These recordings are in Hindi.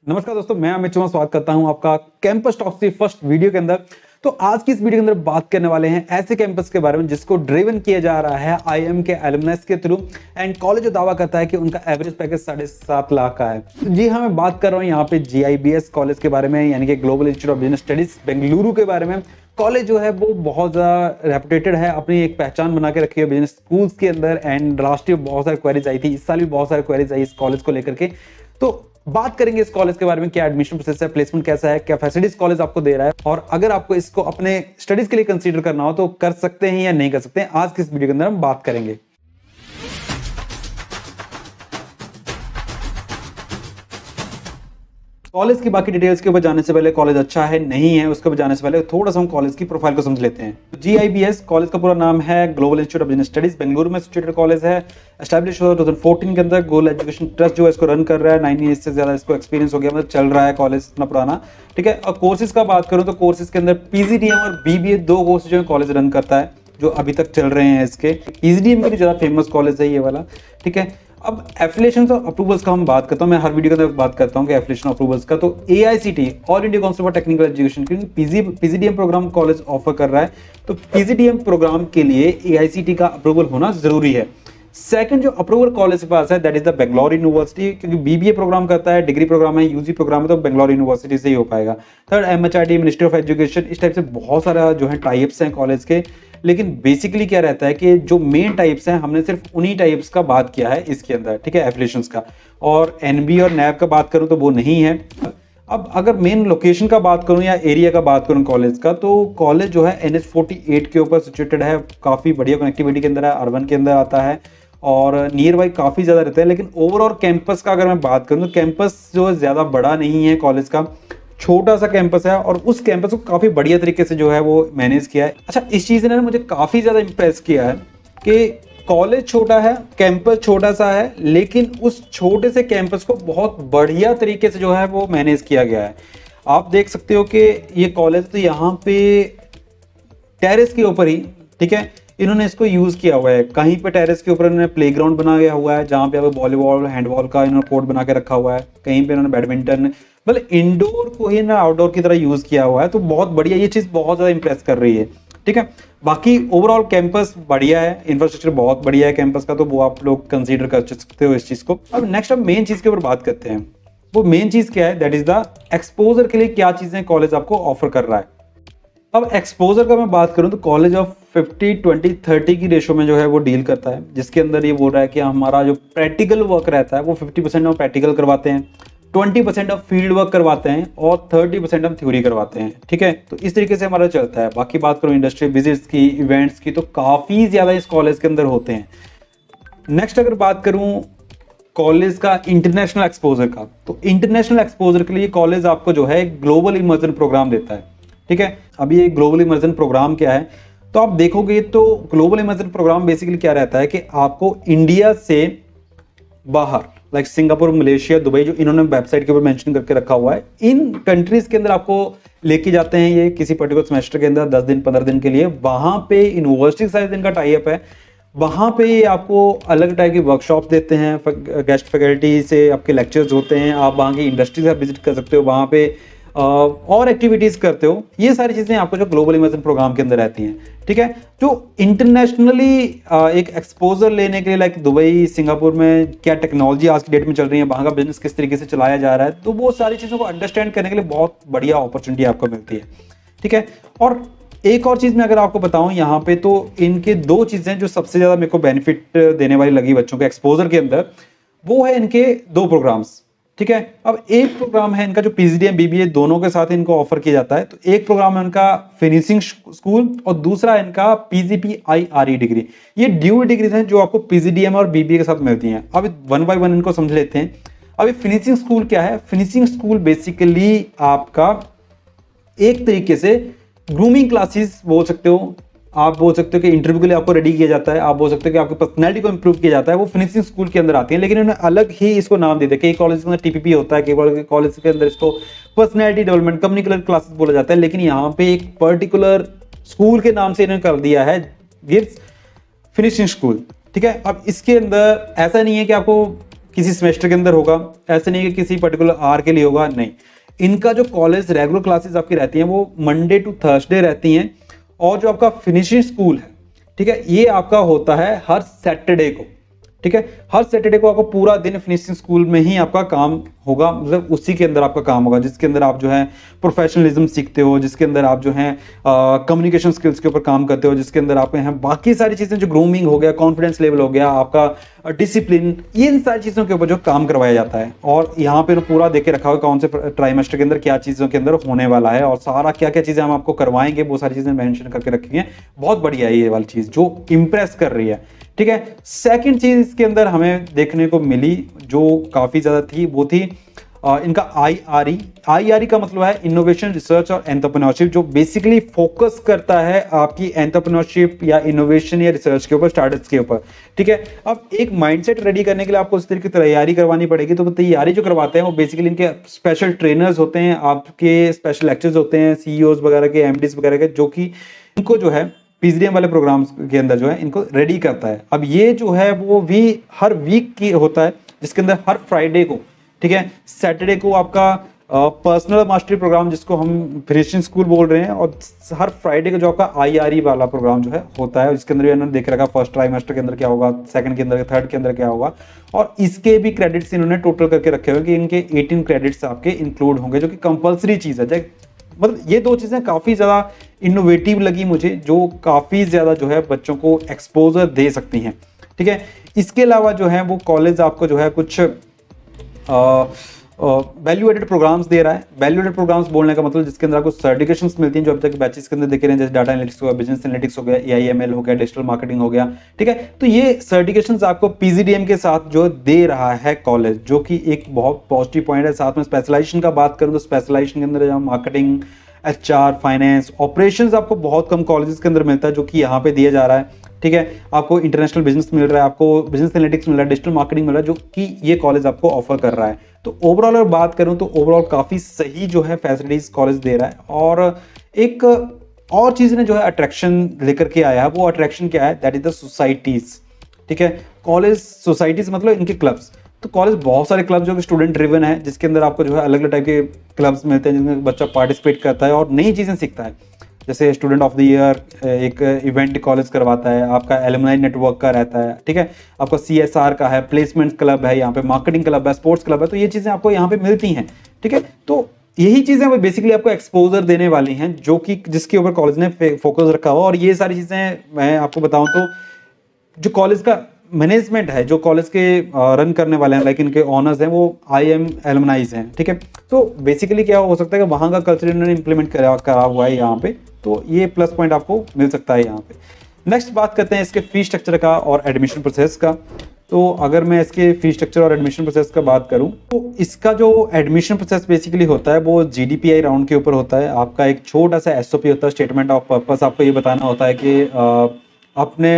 नमस्कार दोस्तों, मैं अमित चौहान स्वागत करता हूं आपका कैंपस टॉक्स की फर्स्ट वीडियो के अंदर। तो आज की इस वीडियो के अंदर बात करने वाले हैं ऐसे कैंपस के बारे में जिसको ड्रिवन किया जा रहा है आईएम के एलुमनस के थ्रू, एंड कॉलेज जो दावा करता है कि उनका एवरेज पैकेज 7.5 लाख का है। जी हाँ, मैं बात कर रहा हूँ यहाँ पे GIBS कॉलेज के बारे में, यानी कि global institute of business studies Bengaluru के बारे में। कॉलेज जो है वो बहुत ज़्यादा रेपुटेटेड है, अपनी एक पहचान बना के रखी है बिजनेस स्कूल्स के अंदर। एंड लास्ट ईयर बहुत सारी क्वेरीज आई थी, इस साल भी बहुत सारी क्वेरीज आई इस कॉलेज को लेकर के। तो बात करेंगे इस कॉलेज के बारे में, क्या एडमिशन प्रोसेस है, प्लेसमेंट कैसा है, क्या फैसिलिटीज कॉलेज आपको दे रहा है, और अगर आपको इसको अपने स्टडीज के लिए कंसीडर करना हो तो कर सकते हैं या नहीं कर सकते हैं, आज की इस वीडियो के अंदर हम बात करेंगे। कॉलेज की बाकी डिटेल्स के ऊपर जाने से पहले, कॉलेज अच्छा है नहीं है उसके ऊपर जाने से पहले थोड़ा सा हम कॉलेज की प्रोफाइल को समझ लेते हैं। GIBS कॉलेज का पूरा नाम है global institute of business studies, Bengaluru में सिचुएटेड कॉलेज है। एस्टैब्लिश हुआ 2014 के अंदर। गोल एजुकेशन ट्रस्ट जो है इसको रन कर रहा है। 9 ईयर्स से ज्यादा इसको एक्सपीरियंस हो गया, मतलब चल रहा है कॉलेज इतना पुराना, ठीक है। और कोर्सेज का बात करूँ तो कोर्सेज के अंदर PGDM और BBA दो कोर्सेज जो है कॉलेज रन करता है, जो अभी तक चल रहे हैं इसके। PGDM के लिए ज्यादा फेमस कॉलेज है ये वाला, ठीक है। अब एफिलिएशंस और अप्रूवल्स का हम बात करता हूं, मैं हर वीडियो के अंदर बात करता हूं कि एफिलिएशन अप्रूवल्स का। तो AICTE all India council for technical education, क्योंकि PGDM प्रोग्राम कॉलेज ऑफर कर रहा है, तो PGDM प्रोग्राम के लिए AICTE का अप्रूवल होना जरूरी है। सेकंड जो अप्रूवल कॉलेज के पास है that is the Bangalore university, क्योंकि BBA प्रोग्राम करता है, डिग्री प्रोग्राम है, UG प्रोग्राम है, तो बेंगलोर यूनिवर्सिटी से ही हो पाएगा। Third MHRD ministry of education, इस टाइप से बहुत सारा जो है टाइप्स हैं कॉलेज के। लेकिन बेसिकली क्या रहता है कि जो मेन टाइप्स हैं हमने सिर्फ उन्हीं टाइप्स का बात किया है इसके अंदर, ठीक है, एफिलिएशंस का। और NB और NAB का बात करूं तो वो नहीं है। अब अगर मेन लोकेशन का बात करूं या एरिया का बात करूं कॉलेज का, तो कॉलेज जो है NH48 के ऊपर सिचुएटेड है, काफ़ी बढ़िया कनेक्टिविटी के अंदर है, अर्बन के अंदर आता है और नियर बाई काफ़ी ज़्यादा रहता है। लेकिन ओवरऑल कैंपस का अगर मैं बात करूँ तो कैंपस जो है ज़्यादा बड़ा नहीं है कॉलेज का, छोटा सा कैंपस है, और उस कैंपस को काफ़ी बढ़िया तरीके से जो है वो मैनेज किया है। अच्छा, इस चीज़ ने मुझे काफ़ी ज़्यादा इंप्रेस किया है कि कॉलेज छोटा है, कैंपस छोटा सा है, लेकिन उस छोटे से कैंपस को बहुत बढ़िया तरीके से जो है वो मैनेज किया गया है। आप देख सकते हो कि ये कॉलेज तो यहाँ पे टेरेस के ऊपर ही, ठीक है, इन्होंने इसको यूज़ किया हुआ है। कहीं पे टेरेस के ऊपर इन्होंने प्लेग्राउंड बनाया हुआ है जहाँ पे अब वॉलीबॉल हैंडबॉल का इन्होंने कोर्ट बना के रखा हुआ है। कहीं पे इन्होंने बैडमिंटन, मतलब इंडोर को ही ना आउटडोर की तरह यूज़ किया हुआ है। तो बहुत बढ़िया, ये चीज़ बहुत ज़्यादा इंप्रेस कर रही है, ठीक है। बाकी ओवरऑल कैंपस बढ़िया है, इंफ्रास्ट्रक्चर बहुत बढ़िया है कैंपस का, तो वो आप लोग कंसीडर कर सकते हो इस चीज़ को। अब नेक्स्ट हम मेन चीज़ के ऊपर बात करते हैं। वो मेन चीज़ क्या है, दैट इज़ द एक्सपोजर के लिए क्या चीज़ें कॉलेज आपको ऑफर कर रहा है। अब एक्सपोजर का मैं बात करूं तो कॉलेज ऑफ 50-20-30 की रेशो में जो है वो डील करता है, जिसके अंदर ये बोल रहा है कि हमारा जो प्रैक्टिकल वर्क रहता है वो 50% हम प्रैक्टिकल करवाते हैं, 20% हम फील्ड वर्क करवाते हैं और 30% हम थ्योरी करवाते हैं, ठीक है। तो इस तरीके से हमारा चलता है। बाकी बात करूँ इंडस्ट्री विजिट्स की, इवेंट्स की, तो काफ़ी ज़्यादा इस कॉलेज के अंदर होते हैं। नेक्स्ट अगर बात करूँ कॉलेज का इंटरनेशनल एक्सपोजर का, तो इंटरनेशनल एक्सपोजर के लिए कॉलेज आपको जो है ग्लोबल इमर्जन प्रोग्राम देता है, ठीक है। अभी ये ग्लोबल इमर्जन प्रोग्राम क्या है, तो आप देखोगे तो ग्लोबल इमर्जन प्रोग्राम बेसिकली क्या रहता है कि आपको इंडिया से बाहर, लाइक सिंगापुर, मलेशिया, दुबई, जो इन्होंने वेबसाइट के ऊपर मेंशन करके रखा हुआ है, इन कंट्रीज के अंदर आपको लेके जाते हैं ये किसी पर्टिकुलर सेमेस्टर के अंदर 10 दिन 15 दिन के लिए। वहां पे यूनिवर्सिटी के साथ इनका टाई अप है, वहाँ पे आपको अलग टाइप की वर्कशॉप देते हैं, गेस्ट फैकल्टी से आपके लेक्चर्स होते हैं, आप वहाँ की इंडस्ट्री से विजिट कर सकते हो, वहाँ पे और एक्टिविटीज़ करते हो। ये सारी चीज़ें आपको जो ग्लोबल इमर्जन प्रोग्राम के अंदर रहती हैं, ठीक है। जो इंटरनेशनली एक एक्सपोजर लेने के लिए, लाइक दुबई, सिंगापुर में क्या टेक्नोलॉजी आज की डेट में चल रही है, वहाँ का बिजनेस किस तरीके से चलाया जा रहा है, तो वो सारी चीज़ों को अंडरस्टैंड करने के लिए बहुत बढ़िया अपॉर्चुनिटी आपको मिलती है, ठीक है। और एक और चीज़ मैं अगर आपको बताऊं यहाँ पे, तो इनके दो चीज़ें जो सबसे ज़्यादा मेरे को बेनिफिट देने वाली लगी बच्चों के एक्सपोजर के अंदर, वो है इनके दो प्रोग्राम्स, ठीक है। अब एक प्रोग्राम है इनका जो PGDM BBA दोनों के साथ इनको ऑफर किया जाता है। तो एक प्रोग्राम है इनका फिनिशिंग स्कूल और दूसरा है इनका PGPIRE डिग्री। ये ड्यूल डिग्रीज हैं जो आपको PGDM और BBA के साथ मिलती हैं। अब 1 बाय 1 इनको समझ लेते हैं। अब फिनिशिंग स्कूल क्या है, फिनिशिंग स्कूल बेसिकली आपका एक तरीके से ग्रूमिंग क्लासेस बोल सकते हो, आप बोल सकते हो कि इंटरव्यू के लिए आपको रेडी किया जाता है, आप बोल सकते हो कि आपकी पर्सनैलिटी को इंप्रूव किया जाता है, वो फिनिशिंग स्कूल के अंदर आती है। लेकिन उन्होंने अलग ही इसको नाम दे दिया। कई कॉलेज के अंदर TPP होता है, कई कॉलेज के अंदर इसको पर्सनैलिटी डेवलपमेंट कम्युनिकेटर क्लासेस बोला जाता है, लेकिन यहाँ पे एक पर्टिकुलर स्कूल के नाम से इन्होंने कर दिया है गिव्स फिनिशिंग स्कूल, ठीक है। अब इसके अंदर ऐसा नहीं है कि आपको किसी सेमेस्टर के अंदर होगा, ऐसे नहीं कि किसी पर्टिकुलर आवर के लिए होगा, नहीं। इनका जो कॉलेज रेगुलर क्लासेस आपकी रहती हैं वो मंडे टू थर्सडे रहती हैं, और जो आपका फिनिशिंग स्कूल है, ठीक है, ये आपका होता है हर सैटरडे को, ठीक है। हर सैटरडे को आपको पूरा दिन फिनिशिंग स्कूल में ही आपका काम होगा, मतलब उसी के अंदर आपका काम होगा, जिसके अंदर आप जो है प्रोफेशनलिज्म सीखते हो, जिसके अंदर आप जो है कम्युनिकेशन स्किल्स के ऊपर काम करते हो, जिसके अंदर आप हैं बाकी सारी चीज़ें, जो ग्रूमिंग हो गया, कॉन्फिडेंस लेवल हो गया, आपका डिसिप्लिन, ये इन सारी चीज़ों के ऊपर जो काम करवाया जाता है। और यहाँ पे पूरा देख के रखा हुआ कौन से ट्राइमेस्टर के अंदर क्या चीज़ों के अंदर होने वाला है, और सारा क्या क्या चीज़ें हम आपको करवाएंगे, वो सारी चीज़ें मेंशन करके रखी हैं। बहुत बढ़िया है ये वाली चीज़ जो इम्प्रेस कर रही है, ठीक है। सेकंड चीज इसके अंदर हमें देखने को मिली जो काफी ज्यादा थी, वो थी इनका IRE का मतलब है इनोवेशन, रिसर्च और एंटरप्रेन्योरशिप, जो बेसिकली फोकस करता है आपकी एंटरप्रेन्योरशिप या इनोवेशन या रिसर्च के ऊपर, स्टार्टअप्स के ऊपर, ठीक है। अब एक माइंडसेट रेडी करने के लिए आपको इस तरीके की तैयारी करवानी पड़ेगी। तो तैयारी जो करवाते हैं वो बेसिकली इनके स्पेशल ट्रेनर्स होते हैं, आपके स्पेशल लेक्चर्स होते हैं, CEOs वगैरह के, MDs वगैरह के, जो कि इनको जो है PGDM वाले प्रोग्राम्स के अंदर जो है इनको रेडी करता है। अब ये जो है वो भी हर वीक की होता है, जिसके अंदर हर फ्राइडे को, ठीक है, सैटरडे को आपका पर्सनल मास्टरी प्रोग्राम, जिसको हम फिनिशिंग स्कूल बोल रहे हैं, और हर फ्राइडे को जो आपका IRE वाला प्रोग्राम जो है होता है, जिसके अंदर इन्होंने देख रखा फर्स्ट ट्राइमेस्टर के अंदर क्या होगा, सेकंड के अंदर, थर्ड के अंदर क्या होगा, और इसके भी क्रेडिट्स इन्होंने टोटल करके रखे हुए कि इनके 18 क्रेडिट्स आपके इंक्लूड होंगे, जो कि कंपलसरी चीज़ है। मतलब ये दो चीज़ें काफ़ी ज़्यादा इनोवेटिव लगी मुझे, जो काफ़ी ज़्यादा जो है बच्चों को एक्सपोजर दे सकती हैं, ठीक है। इसके अलावा जो है वो कॉलेज आपको जो है कुछ वैल्यू एडेड प्रोग्राम्स दे रहा है। वैल्यू एडेड प्रोग्राम्स बोलने का मतलब जिसके अंदर आपको सर्टिफिकेशंस मिलती हैं, जो अभी तक बैचेस के अंदर देखे रहे हैं, जैसे डाटा एनालिटिक्स हो गया, बिजनेस एनालिटिक्स हो गया, AIML हो गया, डिजिटल मार्केटिंग हो गया, ठीक है। तो ये सर्टिफिकेशंस आपको PGDM के साथ जो दे रहा है कॉलेज, जो कि एक बहुत पॉजिटिव पॉइंट है। साथ में स्पेशलाइजेशन का बात करूँ तो स्पेशलाइजेशन के अंदर मार्केटिंग, HR, फाइनेंस, ऑपरेशंस आपको बहुत कम कॉलेजेस के अंदर मिलता है, जो कि यहाँ पे दिया जा रहा है, ठीक है। आपको इंटरनेशनल बिजनेस मिल रहा है, आपको बिजनेस एनालिटिक्स मिल रहा है, डिजिटल मार्केटिंग मिल रहा है, जो कि ये कॉलेज आपको ऑफर कर रहा है। तो ओवरऑल अगर बात करूं तो ओवरऑल काफ़ी सही जो है फैसिलिटीज कॉलेज दे रहा है। और एक और चीज़ ने जो है अट्रैक्शन लेकर के आया है, वो अट्रैक्शन क्या है, दैट इज द सोसाइटीज़, ठीक है। कॉलेज सोसाइटीज़ मतलब इनके क्लब्स। तो कॉलेज बहुत सारे क्लब जो कि स्टूडेंट ड्रिवन है, जिसके अंदर आपको जो है अलग अलग टाइप के क्लब्स मिलते हैं, जिसमें बच्चा पार्टिसिपेट करता है और नई चीज़ें सीखता है। जैसे स्टूडेंट ऑफ द ईयर एक इवेंट कॉलेज करवाता है, आपका एलुमनाई नेटवर्क का रहता है, ठीक है, आपका CSR का है, प्लेसमेंट क्लब है, यहाँ पे मार्केटिंग क्लब है, स्पोर्ट्स क्लब है। तो ये चीज़ें आपको यहाँ पे मिलती हैं, ठीक है। तो यही चीज़ें वो बेसिकली आपको एक्सपोजर देने वाली हैं, जो कि जिसके ऊपर कॉलेज ने फोकस रखा हुआ। और ये सारी चीज़ें मैं आपको बताऊँ तो जो कॉलेज का मैनेजमेंट है, जो कॉलेज के रन करने वाले हैं, लाइक इनके ऑनर्स हैं, वो IIM एलुमनाइज हैं, ठीक है। तो बेसिकली क्या हो सकता है कि वहाँ का कल्चर इन्होंने इंप्लीमेंट करा हुआ है यहाँ पे, तो ये प्लस पॉइंट आपको मिल सकता है यहाँ पे। नेक्स्ट बात करते हैं इसके फी स्ट्रक्चर का और एडमिशन प्रोसेस का। तो अगर मैं इसके फी स्ट्रक्चर और एडमिशन प्रोसेस का बात करूं तो इसका जो एडमिशन प्रोसेस बेसिकली होता है वो GDPI राउंड के ऊपर होता है। आपका एक छोटा सा SOP होता है, स्टेटमेंट ऑफ पर्पस। आपको ये बताना होता है कि आपने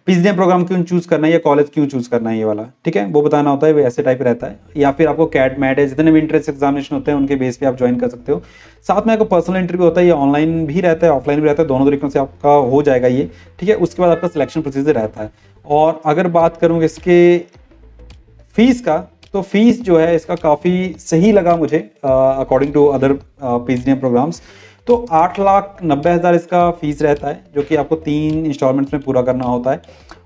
PGDM प्रोग्राम क्यों चूज करना है या कॉलेज क्यों चूज करना है, ये वाला, ठीक है, वो बताना होता है। वो ऐसे टाइप रहता है। या फिर आपको कैट मैट है, जितने भी इंट्रेंस एग्जामिनेशन होते हैं उनके बेस पे आप ज्वाइन कर सकते हो। साथ में आपको पर्सनल इंटरव्यू होता है, ये ऑनलाइन भी रहता है, ऑफलाइन भी रहता है, दोनों तरीकों से आपका हो जाएगा ये, ठीक है। उसके बाद आपका सिलेक्शन प्रोसीजर रहता है। और अगर बात करूँ इसके फीस का, तो फीस जो है इसका काफ़ी सही लगा मुझे according to other PGDM programmes. तो 8,90,000 इसका फीस रहता है, जो कि आपको 3 इंस्टॉलमेंट्स में पूरा करना होता है।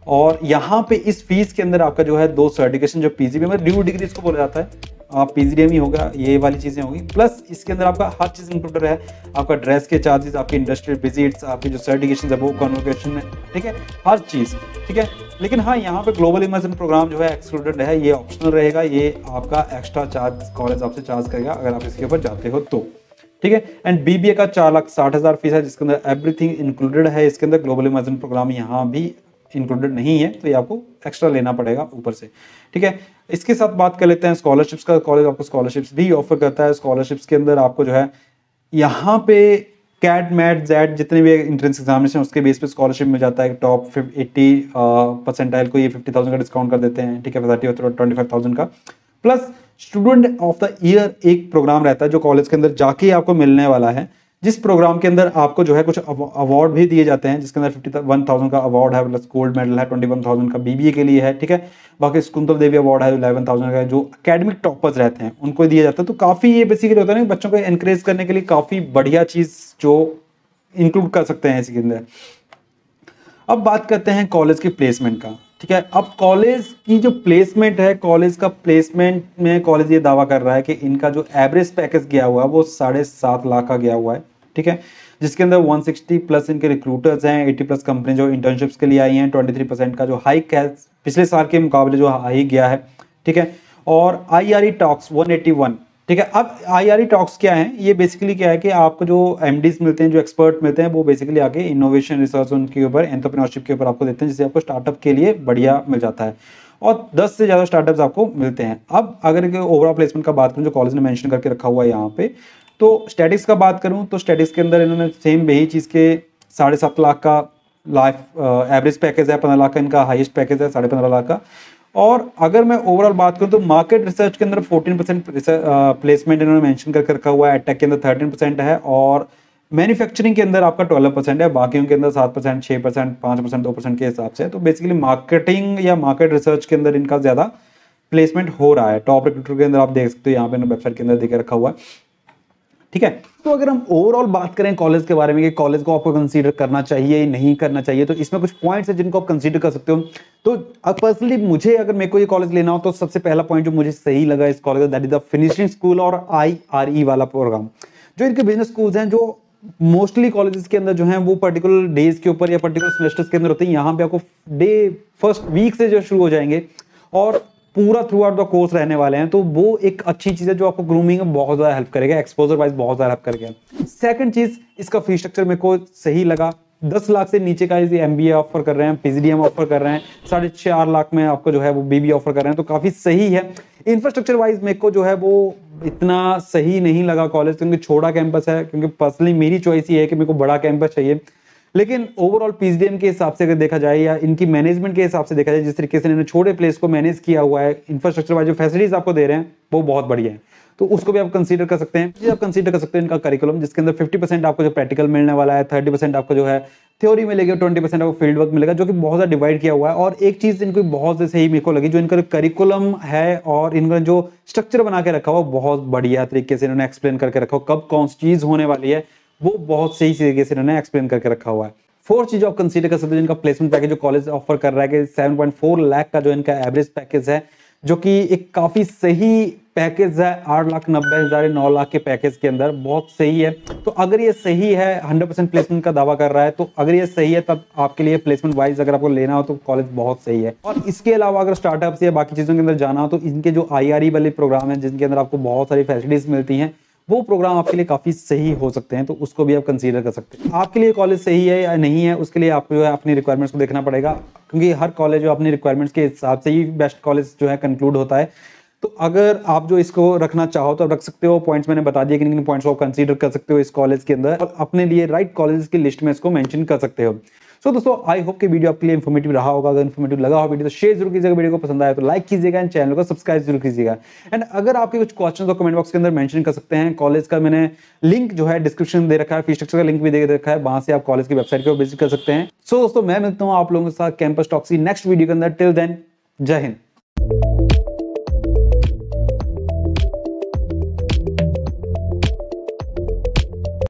और यहाँ पे इस फीस के अंदर आपका जो है 2 सर्टिफिकेशन, जो PGDM में ड्यू डिग्री इसको बोला जाता है, आप PGDM ही होगा, ये वाली चीज़ें होगी। प्लस इसके अंदर आपका हर चीज़ इंक्लूडेड है, आपका ड्रेस के चार्जेस, आपकी इंडस्ट्रियल विजिट्स, आपकी जो सर्टिफिकेशन है वो कन्वोकेशन है, ठीक है, हर चीज़, ठीक है। लेकिन हाँ, यहाँ पे ग्लोबल इमर्जन प्रोग्राम जो है एक्सक्लूडेड है, ये ऑप्शनल रहेगा, ये आपका एक्स्ट्रा चार्ज कॉलेज आपसे चार्ज करेगा अगर आप इसके ऊपर जाते हो तो, ठीक है। एंड BBA का 4,60,000 फीस है, जिसके अंदर एवरीथिंग इंक्लूडेड है। इसके अंदर ग्लोबल इमर्जन प्रोग्राम यहाँ भी इंक्लूडेड नहीं है, तो ये आपको एक्स्ट्रा लेना पड़ेगा ऊपर से, ठीक है। इसके साथ बात कर लेते हैं स्कॉलरशिप्स का। कॉलेज आपको स्कॉलरशिप्स भी ऑफर करता है। स्कॉलरशिप्स के अंदर आपको जो है यहाँ पे कैट मैट जेड जितने भी एंट्रेंस एग्जामिनेशन उसके बेस पे स्कॉलरशिप मिल जाता है। टॉप 80 परसेंटाइल को ये 50,000 का डिस्काउंट कर देते हैं, ठीक है, 25,000 का। Plus student of the year एक प्रोग्राम रहता है जो कॉलेज के अंदर जाके आपको मिलने वाला है, जिस प्रोग्राम के अंदर आपको जो है कुछ अवार्ड भी दिए जाते हैं, जिसके अंदर 51,000 का अवार्ड है, प्लस गोल्ड मेडल है, 21,000 का बीबीए के लिए है, ठीक है। बाकी शकुंतल देवी अवार्ड है 11,000 का, जो एकेडमिक टॉपर्स रहते हैं उनको दिया जाता है। तो काफ़ी ये बेसिकली होता है ना, बच्चों को एनकरेज करने के लिए काफ़ी बढ़िया चीज़ जो इंक्लूड कर सकते हैं इसके अंदर। अब बात करते हैं कॉलेज के प्लेसमेंट का, ठीक है। अब कॉलेज की जो प्लेसमेंट है, कॉलेज का प्लेसमेंट में कॉलेज ये दावा कर रहा है कि इनका जो एवरेज पैकेज गया हुआ है वो 7.5 लाख का गया हुआ है, ठीक है। जिसके अंदर 160 प्लस इनके रिक्रूटर्स हैं, 80 प्लस कंपनी जो इंटर्नशिप्स के लिए आई हैं, 23% का जो हाइक है पिछले साल के मुकाबले जो हाइक गया है, ठीक है। और IRE टॉक्स 181, ठीक है। अब IRE टॉक्स क्या है, ये बेसिकली क्या है कि आपको जो MDs मिलते हैं, जो एक्सपर्ट मिलते हैं, वो बेसिकली आके इनोवेशन रिसर्च उनके ऊपर, एंटरप्रेन्योरशिप के ऊपर आपको देते हैं, जिससे आपको स्टार्टअप के लिए बढ़िया मिल जाता है और 10 से ज़्यादा स्टार्टअप्स आपको मिलते हैं। अब अगर ओवरऑल प्लेसमेंट का बात करूँ जो कॉलेज ने मेंशन करके रखा हुआ है यहाँ पे, तो स्टैटिक्स का बात करूँ तो स्टैटिक्स के अंदर इन्होंने सेम यही चीज़ के 7.5 लाख का लाइफ एवरेज पैकेज है, 15 लाख का इनका हाईएस्ट पैकेज है, 15.5 लाख का। और अगर मैं ओवरऑल बात करूं तो मार्केट रिसर्च के अंदर 14% प्लेसमेंट इन्होंने मेंशन करके रखा हुआ है, टेक के अंदर 13% है और मैन्युफैक्चरिंग के अंदर आपका 12% है, बाकियों के अंदर 7%, 6%, 5%, 2% के हिसाब से। तो बेसिकली मार्केटिंग या मार्केट रिसर्च के अंदर इनका ज़्यादा प्लेसमेंट हो रहा है। टॉप रिक्रूटर के अंदर आप देख सकते हो, यहाँ पे वेबसाइट के अंदर देके रखा हुआ है, ठीक है। तो अगर हम ओवरऑल बात करें कॉलेज के बारे में कि कॉलेज को आपको कंसीडर करना चाहिए या नहीं करना चाहिए, तो इसमें कुछ पॉइंट्स हैं जिनको आप कंसीडर कर सकते हो। तो पर्सनली मुझे अगर मेरे को ये कॉलेज लेना हो तो सबसे पहला पॉइंट जो मुझे सही लगा इस कॉलेज का, that is the finishing school और IRE वाला प्रोग्राम। जो इनके बिजनेस स्कूल्स हैं, जो मोस्टली कॉलेजेस के अंदर जो हैं वो पर्टिकुलर डेज के ऊपर या पर्टिकुलर सेमेस्टर्स के अंदर होते हैं, यहाँ पे आपको डे फर्स्ट वीक से जो शुरू हो जाएंगे और पूरा थ्रू आउट द कोर्स रहने वाले हैं। तो वो एक अच्छी चीज़ है जो आपको ग्रूमिंग में बहुत ज़्यादा हेल्प करेगा, एक्सपोजर वाइज बहुत ज़्यादा हेल्प करेगा। सेकंड चीज़, इसका फी स्ट्रक्चर मेरे को सही लगा। 10 लाख से नीचे का MBA ऑफर कर रहे हैं, PGDM ऑफर कर रहे हैं, 4.5 लाख में आपको जो है वो BBA ऑफर कर रहे हैं, तो काफ़ी सही है। इंफ्रास्ट्रक्चर वाइज मेरे को जो है वो इतना सही नहीं लगा कॉलेज, क्योंकि छोटा कैंपस है, क्योंकि पर्सनली मेरी चॉइस ये है कि मेरे को बड़ा कैंपस चाहिए। लेकिन ओवरऑल PGDM के हिसाब से अगर देखा जाए या इनकी मैनेजमेंट के हिसाब से देखा जाए, जिस तरीके से इन्होंने छोटे प्लेस को मैनेज किया हुआ है, इंफ्रास्ट्रक्चर वाइज जो फैसिलिटीज आपको दे रहे हैं वो बहुत बढ़िया है, तो उसको भी आप कंसीडर कर सकते हैं। आप कंसीडर कर सकते हैं इनका करिकुलम, जिसके अंदर 50% आपको जो प्रैक्टिकल मिलने वाला है, 30% आपको जो है थ्योरी मिलेगा, 20% आपको फील्ड वर्क मिलेगा, जो कि बहुत ज़्यादा डिवाइड किया हुआ है। और एक चीज़ इनको बहुत सही मेरे को लगी, जो इनका करिकुलम है और इनका जो स्ट्रक्चर बना के रखा हुआ बहुत बढ़िया तरीके से इन्होंने एक्सप्लेन करके रखा हुआ, कब कौन सी चीज़ होने वाली है वो बहुत सही तरीके से इन्होंने एक्सप्लेन करके रखा हुआ है। फोर्थ चीज आप कंसीडर कर सकते हो, जिनका प्लेसमेंट पैकेज जो कॉलेज ऑफर कर रहा है कि 7.4 लाख का जो इनका एवरेज पैकेज है, जो कि एक काफी सही पैकेज है। 8,90,000 9 लाख के पैकेज के अंदर बहुत सही है। तो अगर ये सही है, 100% प्लेसमेंट का दावा कर रहा है, तो अगर ये सही है तब आपके लिए प्लेसमेंट वाइज अगर आपको लेना हो तो कॉलेज बहुत सही है। और इसके अलावा अगर स्टार्टअप्स या बाकी चीजों के अंदर जाना हो तो इनके जो IRE वाले प्रोग्राम है, जिनके अंदर आपको बहुत सारी फैसिलिटीज मिलती हैं, वो प्रोग्राम आपके लिए काफी सही हो सकते हैं, तो उसको भी आप कंसीडर कर सकते हैं। आपके लिए कॉलेज सही है या नहीं है, उसके लिए आपको जो है अपनी रिक्वायरमेंट्स को देखना पड़ेगा, क्योंकि हर कॉलेज जो अपनी रिक्वायरमेंट्स के हिसाब से ही बेस्ट कॉलेज जो है कंक्लूड होता है। तो अगर आप जो इसको रखना चाहो तो आप रख सकते हो। पॉइंट्स मैंने बता दिए, किन किन पॉइंट्स को आप कंसीडर कर सकते हो इस कॉलेज के अंदर, और अपने लिए राइट कॉलेज की लिस्ट में इसको मेंशन कर सकते हो। सो दोस्तों, आई होप कि वीडियो आपके लिए इन्फॉर्मेटिव रहा होगा। अगर इन्फॉर्मेटिव लगा हो वीडियो तो शेयर जरूर कीजिएगा, वीडियो को पसंद आया तो लाइक कीजिएगा, एंड चैनल को सब्सक्राइब जरूर कीजिएगा। एंड अगर आपके कुछ क्वेश्चन तो कमेंट बॉक्स के अंदर मेंशन कर सकते हैं। कॉलेज का मैंने लिंक जो है डिस्क्रिप्शन दे रखा है, फी स्ट्रक्चर का लिंक भी दे रखा है, वहां से आप कॉलेज की वेबसाइट को विजिट कर सकते हैं। सो दोस्तों, मैं मिलता हूं आप लोगों के साथ कैंपस टॉक्स की नेक्स्ट वीडियो के अंदर। टिल देन, जय हिंद।